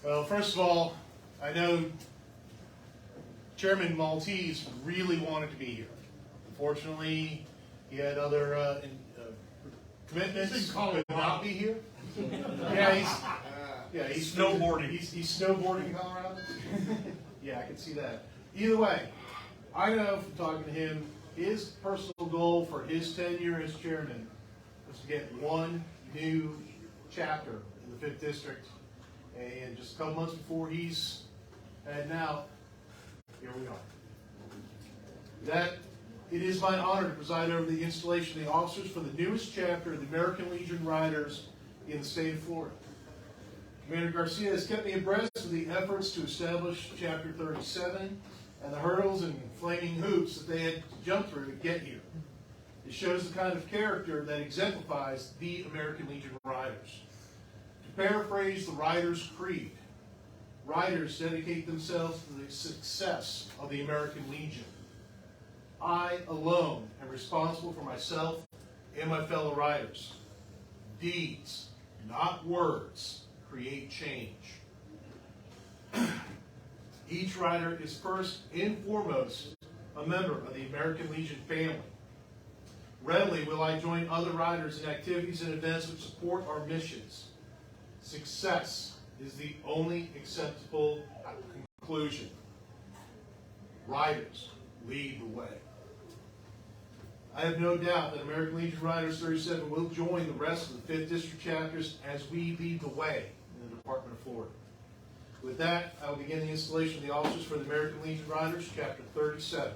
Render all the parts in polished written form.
Well, first of all, I know Chairman Maltese really wanted to be here. Unfortunately, he had other commitments. Could not be here. He's snowboarding. He's snowboarding in Colorado. Yeah, I can see that. Either way, I know from talking to him, his personal goal for his tenure as chairman was to get one new chapter in the 5th District. And just a couple months before he's heading out, here we are. It is my honor to preside over the installation of the officers for the newest chapter of the American Legion Riders in the state of Florida. Commander Garcia has kept me abreast of the efforts to establish Chapter 37 and the hurdles and flaming hoops that they had to jump through to get here. It shows the kind of character that exemplifies the American Legion Riders. To paraphrase the Riders' Creed, Riders dedicate themselves to the success of the American Legion. I alone am responsible for myself and my fellow Riders. Deeds, not words, create change. Each Rider is first and foremost a member of the American Legion family. Readily will I join other Riders in activities and events which support our missions. Success is the only acceptable conclusion. Riders lead the way. I have no doubt that American Legion Riders 37 will join the rest of the 5th District chapters as we lead the way in the Department of Florida. With that, I will begin the installation of the officers for the American Legion Riders, Chapter 37.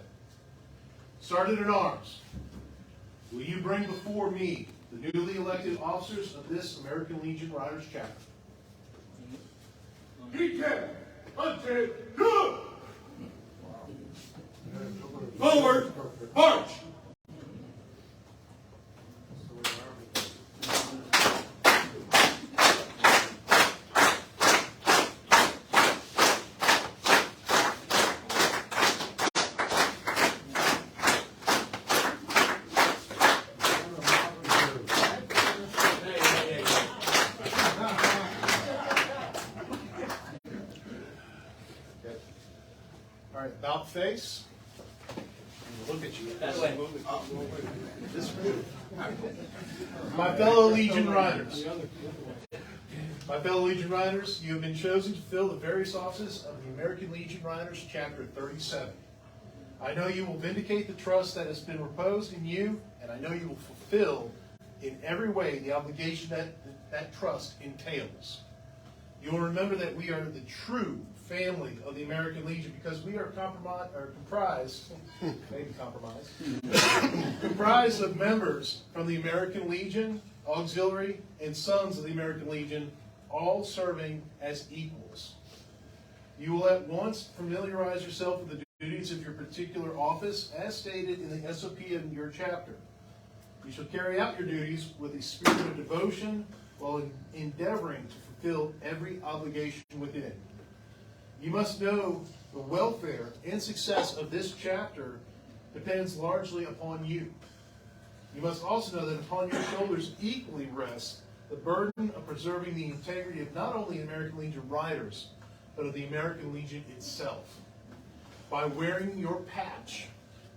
Sergeant at Arms, will you bring before me the newly elected officers of this American Legion Riders chapter? D10, untamed, go! Forward, march! All right, about face. Look at you. That way. My fellow Legion Riders. My fellow Legion Riders, you have been chosen to fill the various offices of the American Legion Riders, Chapter 37. I know you will vindicate the trust that has been reposed in you, and I know you will fulfill in every way the obligation that trust entails. You will remember that we are the true family of the American Legion because we are comprised of members from the American Legion, Auxiliary, and Sons of the American Legion, all serving as equals. You will at once familiarize yourself with the duties of your particular office as stated in the SOP of your chapter. You shall carry out your duties with a spirit of devotion while endeavoring to fulfill every obligation within. You must know the welfare and success of this chapter depends largely upon you. You must also know that upon your shoulders equally rests the burden of preserving the integrity of not only American Legion Riders, but of the American Legion itself. By wearing your patch,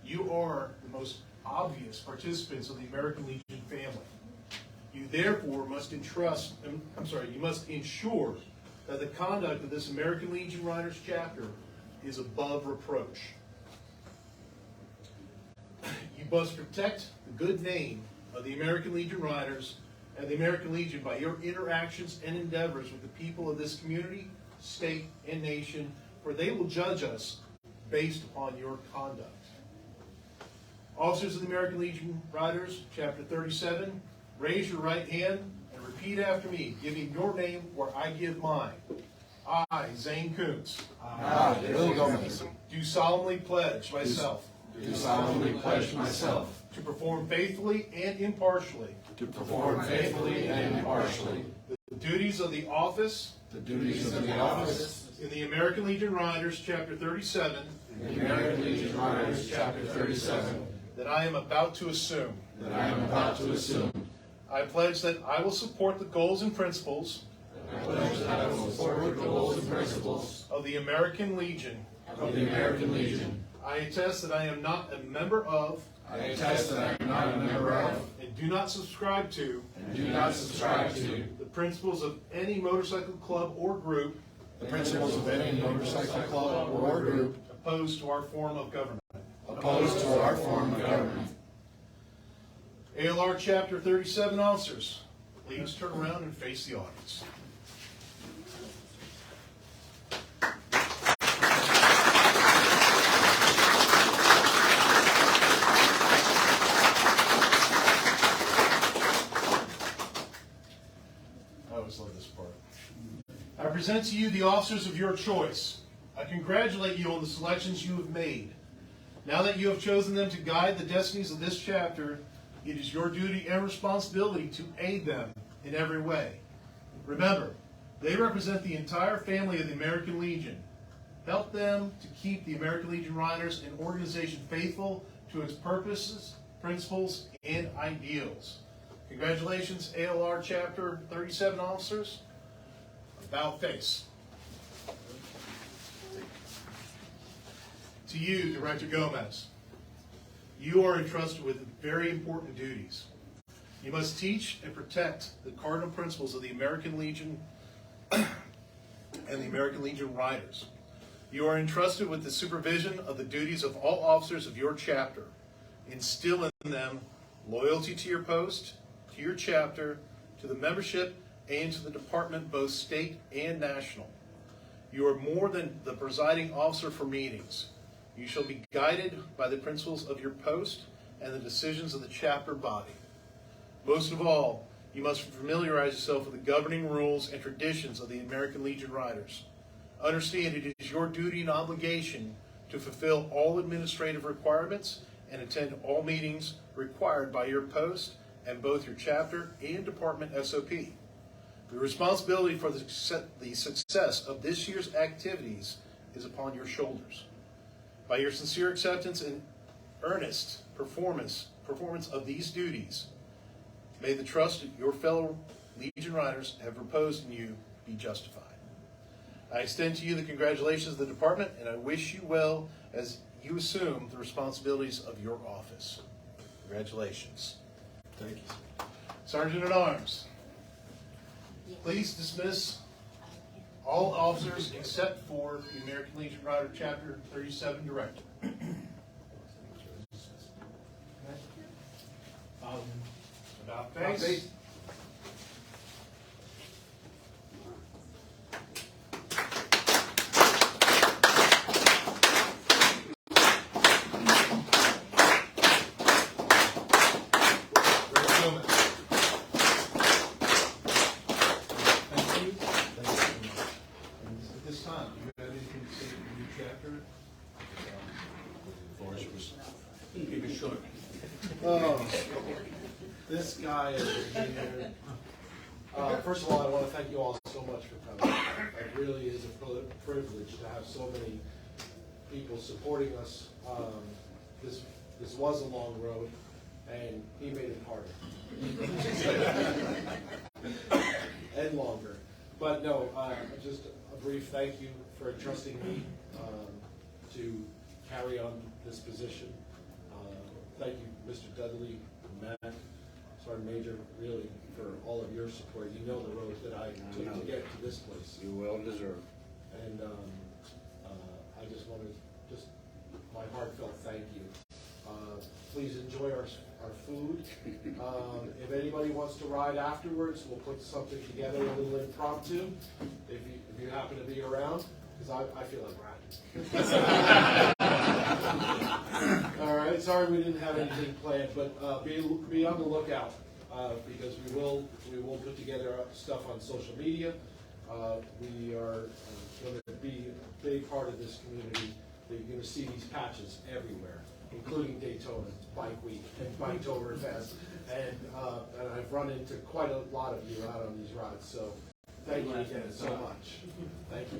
you are the most obvious participants of the American Legion family. You therefore must you must ensure that the conduct of this American Legion Riders chapter is above reproach. You must protect the good name of the American Legion Riders and the American Legion by your interactions and endeavors with the people of this community, state, and nation, for they will judge us based upon your conduct. Officers of the American Legion Riders, Chapter 37, raise your right hand and repeat after me, giving your name where I give mine. I, Zane Kuntz, do solemnly pledge myself to perform faithfully and impartially the duties of the office in the American Legion Riders, Chapter 37, that I am about to assume. I pledge that I will support the goals and principles pledge that I will support the goals and principles of the American Legion. of the American Legion. I attest that I am not a member of I attest that I am not a member of and do not subscribe to and do not subscribe to the principles of any motorcycle club or group the principles of any motorcycle club or group opposed to our form of government. opposed to our form of government. ALR Chapter 37 officers, please turn around and face the audience. I always love this part. I present to you the officers of your choice. I congratulate you on the selections you have made. Now that you have chosen them to guide the destinies of this chapter, it is your duty and responsibility to aid them in every way. Remember, they represent the entire family of the American Legion. Help them to keep the American Legion Riders an organization faithful to its purposes, principles, and ideals. Congratulations, ALR Chapter 37 officers. About face. To you, Director Gomez, you are entrusted with very important duties. You must teach and protect the cardinal principles of the American Legion and the American Legion Riders. You are entrusted with the supervision of the duties of all officers of your chapter. Instill in them loyalty to your post, to your chapter, to the membership, and to the department, both state and national. You are more than the presiding officer for meetings. You shall be guided by the principles of your post and the decisions of the chapter body. Most of all, you must familiarize yourself with the governing rules and traditions of the American Legion Riders. Understand it is your duty and obligation to fulfill all administrative requirements and attend all meetings required by your post and both your chapter and department SOP. The responsibility for the success of this year's activities is upon your shoulders. By your sincere acceptance and earnest performance of these duties, may the trust your fellow Legion Riders have reposed in you be justified. I extend to you the congratulations of the department, and I wish you well as you assume the responsibilities of your office. Congratulations. Thank you. Sergeant at Arms, please dismiss all officers except for the American Legion Rider Chapter 37 Director. About face. This guy is here. First of all, I want to thank you all so much for coming. It really is a privilege to have so many people supporting us. This was a long road, and he made it harder and longer. But no, just a brief thank you for entrusting me to carry on this position. Thank you, Mr. Dudley, Matt, Sergeant Major, really, for all of your support. You know the road that I took to get to this place. You well deserved. And I just want to, my heartfelt thank you. Please enjoy our food. If anybody wants to ride afterwards, we'll put something together, a little impromptu, if you happen to be around, because I feel like riding. All right, sorry we didn't have anything planned, but be on the lookout, because we will put together stuff on social media. We are going to be a big part of this community. You're going to see these patches everywhere, including Daytona Bike Week and Biketoberfest, and I've run into quite a lot of you out on these rides. So thank you again so much. Thank you.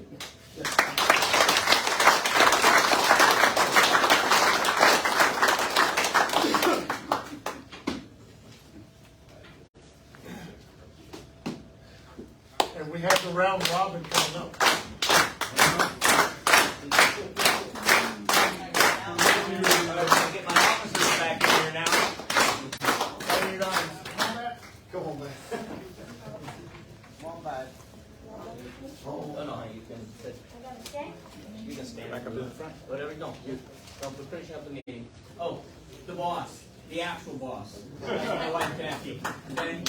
And we have the round robin coming up. Get my officers back in here now. Come on, man. Come on back. Oh, no, you can sit. You can stand. Back up to the front. Whatever, no, you, don't finish up the meeting. Oh, the boss, the actual boss. My wife Kathy. Okay?